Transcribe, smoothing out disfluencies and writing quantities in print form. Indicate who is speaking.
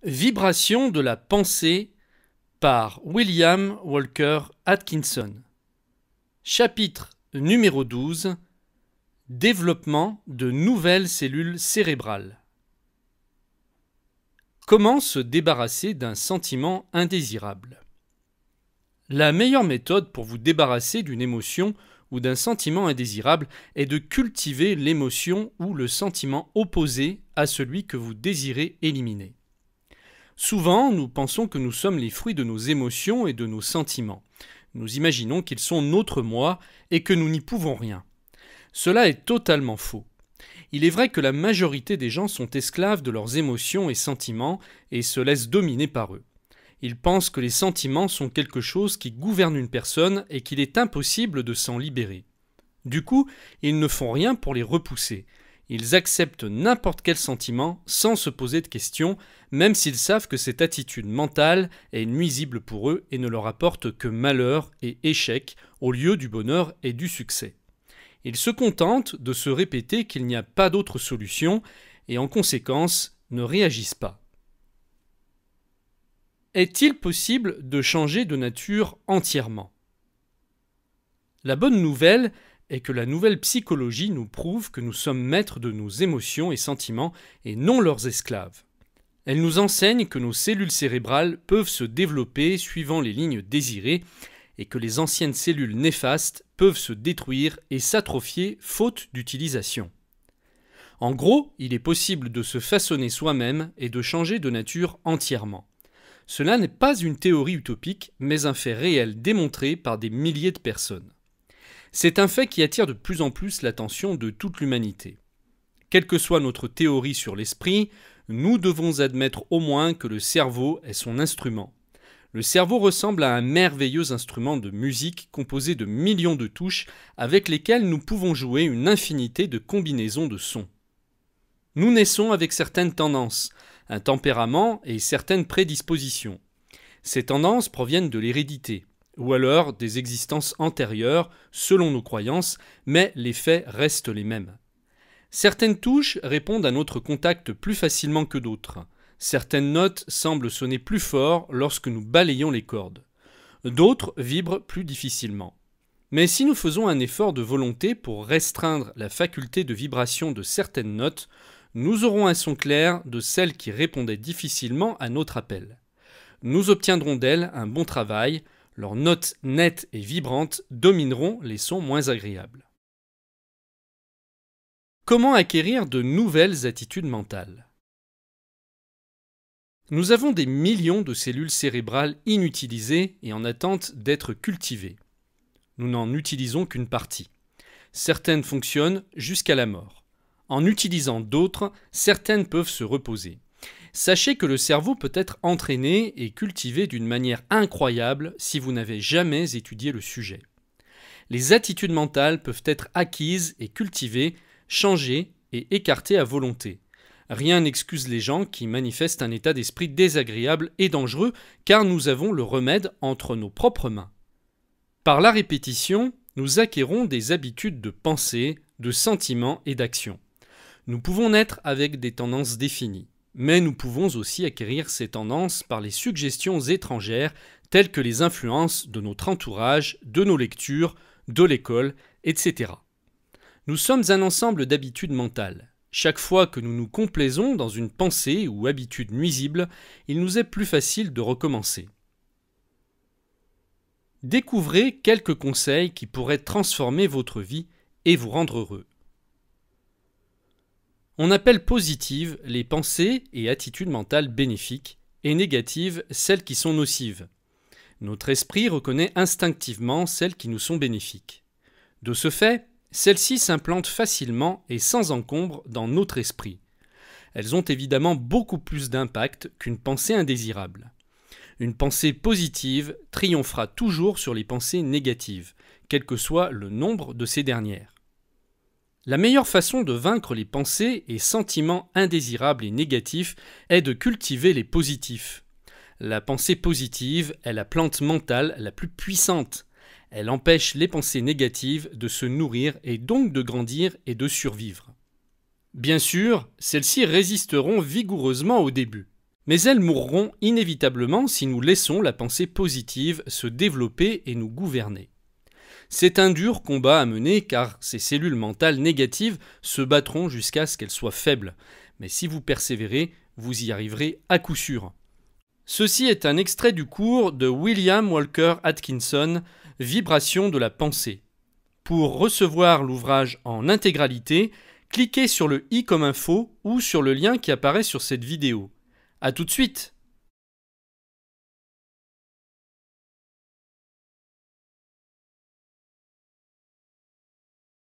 Speaker 1: Vibration de la pensée par William Walker Atkinson. Chapitre numéro 12. Développement de nouvelles cellules cérébrales. Comment se débarrasser d'un sentiment indésirable? La meilleure méthode pour vous débarrasser d'une émotion ou d'un sentiment indésirable est de cultiver l'émotion ou le sentiment opposé à celui que vous désirez éliminer. Souvent, nous pensons que nous sommes les fruits de nos émotions et de nos sentiments. Nous imaginons qu'ils sont notre moi et que nous n'y pouvons rien. Cela est totalement faux. Il est vrai que la majorité des gens sont esclaves de leurs émotions et sentiments et se laissent dominer par eux. Ils pensent que les sentiments sont quelque chose qui gouverne une personne et qu'il est impossible de s'en libérer. Du coup, ils ne font rien pour les repousser. Ils acceptent n'importe quel sentiment sans se poser de questions, même s'ils savent que cette attitude mentale est nuisible pour eux et ne leur apporte que malheur et échec au lieu du bonheur et du succès. Ils se contentent de se répéter qu'il n'y a pas d'autre solution et en conséquence ne réagissent pas. Est-il possible de changer de nature entièrement? La bonne nouvelle est que la nouvelle psychologie nous prouve que nous sommes maîtres de nos émotions et sentiments et non leurs esclaves. Elle nous enseigne que nos cellules cérébrales peuvent se développer suivant les lignes désirées et que les anciennes cellules néfastes peuvent se détruire et s'atrophier faute d'utilisation. En gros, il est possible de se façonner soi-même et de changer de nature entièrement. Cela n'est pas une théorie utopique, mais un fait réel démontré par des milliers de personnes. C'est un fait qui attire de plus en plus l'attention de toute l'humanité. Quelle que soit notre théorie sur l'esprit, nous devons admettre au moins que le cerveau est son instrument. Le cerveau ressemble à un merveilleux instrument de musique composé de millions de touches avec lesquelles nous pouvons jouer une infinité de combinaisons de sons. Nous naissons avec certaines tendances, un tempérament et certaines prédispositions. Ces tendances proviennent de l'hérédité, ou alors des existences antérieures selon nos croyances, mais les faits restent les mêmes. Certaines touches répondent à notre contact plus facilement que d'autres. Certaines notes semblent sonner plus fort lorsque nous balayons les cordes. D'autres vibrent plus difficilement. Mais si nous faisons un effort de volonté pour restreindre la faculté de vibration de certaines notes, nous aurons un son clair de celles qui répondaient difficilement à notre appel. Nous obtiendrons d'elles un bon travail, leurs notes nettes et vibrantes domineront les sons moins agréables. Comment acquérir de nouvelles attitudes mentales? Nous avons des millions de cellules cérébrales inutilisées et en attente d'être cultivées. Nous n'en utilisons qu'une partie. Certaines fonctionnent jusqu'à la mort. En utilisant d'autres, certaines peuvent se reposer. Sachez que le cerveau peut être entraîné et cultivé d'une manière incroyable si vous n'avez jamais étudié le sujet. Les attitudes mentales peuvent être acquises et cultivées, changées et écartées à volonté. Rien n'excuse les gens qui manifestent un état d'esprit désagréable et dangereux car nous avons le remède entre nos propres mains. Par la répétition, nous acquérons des habitudes de pensée, de sentiments et d'action. Nous pouvons naître avec des tendances définies, mais nous pouvons aussi acquérir ces tendances par les suggestions étrangères telles que les influences de notre entourage, de nos lectures, de l'école, etc. Nous sommes un ensemble d'habitudes mentales. Chaque fois que nous nous complaisons dans une pensée ou habitude nuisible, il nous est plus facile de recommencer. Découvrez quelques conseils qui pourraient transformer votre vie et vous rendre heureux. On appelle positives les pensées et attitudes mentales bénéfiques et négatives celles qui sont nocives. Notre esprit reconnaît instinctivement celles qui nous sont bénéfiques. De ce fait, celles-ci s'implantent facilement et sans encombre dans notre esprit. Elles ont évidemment beaucoup plus d'impact qu'une pensée indésirable. Une pensée positive triomphera toujours sur les pensées négatives, quel que soit le nombre de ces dernières. La meilleure façon de vaincre les pensées et sentiments indésirables et négatifs est de cultiver les positifs. La pensée positive est la plante mentale la plus puissante. Elle empêche les pensées négatives de se nourrir et donc de grandir et de survivre. Bien sûr, celles-ci résisteront vigoureusement au début. Mais elles mourront inévitablement si nous laissons la pensée positive se développer et nous gouverner. C'est un dur combat à mener car ces cellules mentales négatives se battront jusqu'à ce qu'elles soient faibles. Mais si vous persévérez, vous y arriverez à coup sûr. Ceci est un extrait du cours de William Walker Atkinson, Vibration de la pensée. Pour recevoir l'ouvrage en intégralité, cliquez sur le i comme info ou sur le lien qui apparaît sur cette vidéo. À tout de suite!